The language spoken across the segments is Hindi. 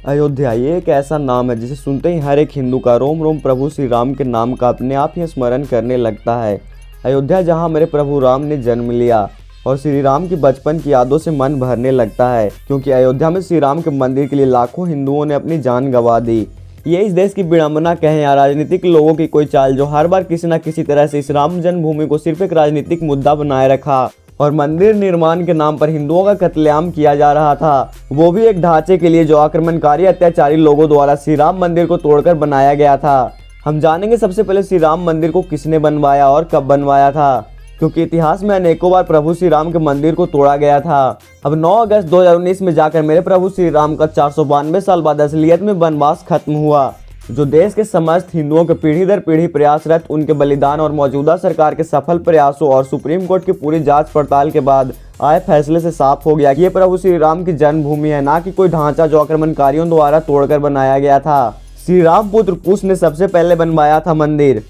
अयोध्या ये एक ऐसा नाम है जिसे सुनते ही हर एक हिंदू का रोम रोम प्रभु श्री राम के नाम का अपने आप ही स्मरण करने लगता है। अयोध्या जहाँ मेरे प्रभु राम ने जन्म लिया और श्री राम की बचपन की यादों से मन भरने लगता है, क्योंकि अयोध्या में श्री राम के मंदिर के लिए लाखों हिंदुओं ने अपनी जान गंवा दी। ये इस देश की विडंबना कहें या राजनीतिक लोगों की कोई चाल जो हर बार किसी न किसी तरह से इस राम जन्मभूमि को सिर्फ एक राजनीतिक मुद्दा बनाए रखा और मंदिर निर्माण के नाम पर हिंदुओं का कत्लेआम किया जा रहा था, वो भी एक ढांचे के लिए जो आक्रमणकारी अत्याचारी लोगों द्वारा श्री राम मंदिर को तोड़कर बनाया गया था। हम जानेंगे सबसे पहले श्री राम मंदिर को किसने बनवाया और कब बनवाया था, क्योंकि इतिहास में अनेकों बार प्रभु श्री राम के मंदिर को तोड़ा गया था। अब 9 अगस्त 2019 में जाकर मेरे प्रभु श्री राम का 492 साल बाद असलियत में वनवास खत्म हुआ, जो देश के समस्त हिंदुओं के पीढ़ी दर पीढ़ी प्रयासरत उनके बलिदान और मौजूदा सरकार के सफल प्रयासों और सुप्रीम कोर्ट की पूरी जांच पड़ताल के बाद आए फैसले से साफ हो गया कि ये प्रभु श्री राम की जन्मभूमि है, ना कि कोई ढांचा जो आक्रमणकारियों द्वारा तोड़कर बनाया गया था। श्री राम पुत्र कुश ने सबसे पहले बनवाया था मंदिर।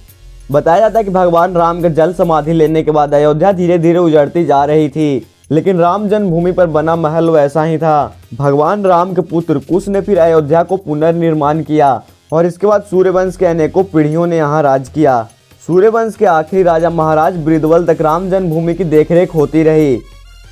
बताया जाता है कि भगवान राम के जल समाधि लेने के बाद अयोध्या धीरे धीरे उजड़ती जा रही थी, लेकिन राम जन्मभूमि पर बना महल वैसा ही था। भगवान राम के पुत्र कुश ने फिर अयोध्या को पुनर्निर्माण किया और इसके बाद सूर्यवंश के अनेकों पीढ़ियों ने यहाँ राज किया। सूर्यवंश के आखिरी राजा महाराज बृहद्बल तक राम जन्मभूमि की देखरेख होती रही।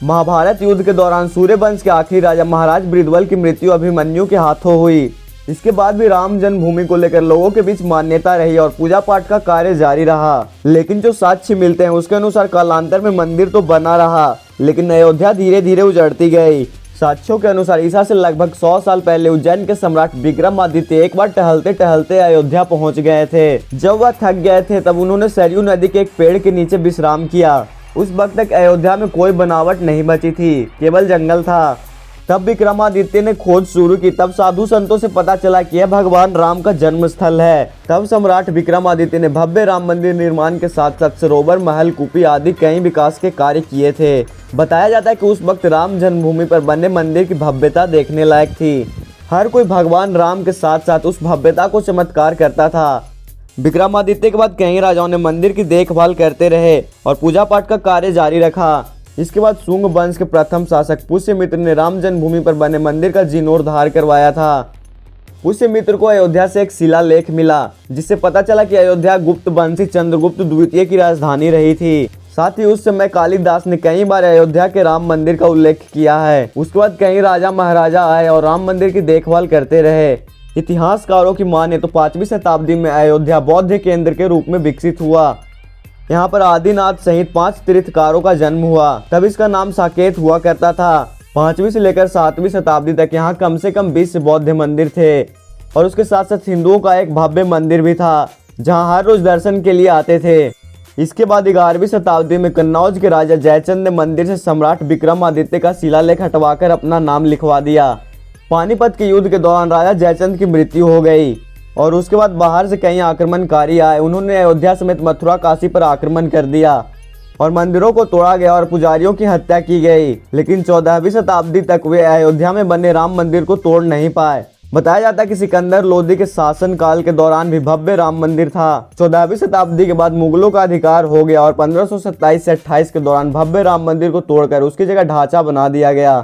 महाभारत युद्ध के दौरान सूर्यवंश के आखिरी राजा महाराज बृहद्बल की मृत्यु अभिमन्यु के हाथों हुई। इसके बाद भी राम जन्मभूमि को लेकर लोगों के बीच मान्यता रही और पूजा पाठ का कार्य जारी रहा, लेकिन जो साक्ष्य मिलते हैं उसके अनुसार कालांतर में मंदिर तो बना रहा, लेकिन अयोध्या धीरे धीरे उजड़ती गई। साक्ष्यों के अनुसार ईसा से लगभग 100 साल पहले उज्जैन के सम्राट विक्रमादित्य एक बार टहलते टहलते अयोध्या पहुंच गए थे। जब वह थक गए थे तब उन्होंने सरयू नदी के एक पेड़ के नीचे विश्राम किया। उस वक्त तक अयोध्या में कोई बनावट नहीं बची थी, केवल जंगल था। तब विक्रमादित्य ने खोज शुरू की। तब साधु संतों से पता चला कि यह भगवान राम का जन्म स्थल है। तब सम्राट विक्रमादित्य ने भव्य राम मंदिर निर्माण के साथ साथ सरोवर, महल, कूपी आदि कई विकास के कार्य किए थे। बताया जाता है कि उस वक्त राम जन्मभूमि पर बने मंदिर की भव्यता देखने लायक थी। हर कोई भगवान राम के साथ साथ उस भव्यता को चमत्कार करता था। विक्रमादित्य के बाद कई राजाओं ने मंदिर की देखभाल करते रहे और पूजा पाठ का कार्य जारी रखा। इसके बाद शुंग वंश के प्रथम शासक पुष्यमित्र ने राम जन्मभूमि पर बने मंदिर का जीर्णोद्धार करवाया था। पुष्यमित्र को अयोध्या से एक शिलालेख मिला, जिससे पता चला कि अयोध्या गुप्त वंशी चंद्रगुप्त द्वितीय की राजधानी रही थी। साथ ही उस समय कालिदास ने कई बार अयोध्या के राम मंदिर का उल्लेख किया है। उसके बाद कई राजा महाराजा आए और राम मंदिर की देखभाल करते रहे। इतिहासकारों की माने तो 5वीं शताब्दी में अयोध्या बौद्ध केंद्र के रूप में विकसित हुआ। यहाँ पर आदिनाथ सहित 5 तीर्थकारों का जन्म हुआ। तब इसका नाम साकेत हुआ करता था। 5वीं से लेकर 7वीं शताब्दी तक यहाँ कम से कम 20 बौद्ध मंदिर थे और उसके साथ साथ हिंदुओं का एक भव्य मंदिर भी था, जहाँ हर रोज दर्शन के लिए आते थे। इसके बाद 11वीं शताब्दी में कन्नौज के राजा जयचंद ने मंदिर से सम्राट विक्रमादित्य का शिलालेख हटवाकर अपना नाम लिखवा दिया। पानीपत के युद्ध के दौरान राजा जयचंद की मृत्यु हो गई और उसके बाद बाहर से कई आक्रमणकारी आए। उन्होंने अयोध्या समेत मथुरा, काशी पर आक्रमण कर दिया और मंदिरों को तोड़ा गया और पुजारियों की हत्या की गई। लेकिन 14वीं शताब्दी तक वे अयोध्या में बने राम मंदिर को तोड़ नहीं पाए। बताया जाता है कि सिकंदर लोदी के शासन काल के दौरान भी भव्य राम मंदिर था। 14वीं शताब्दी के बाद मुगलों का अधिकार हो गया और 1527 से 28 के दौरान भव्य राम मंदिर को तोड़कर उसकी जगह ढांचा बना दिया गया।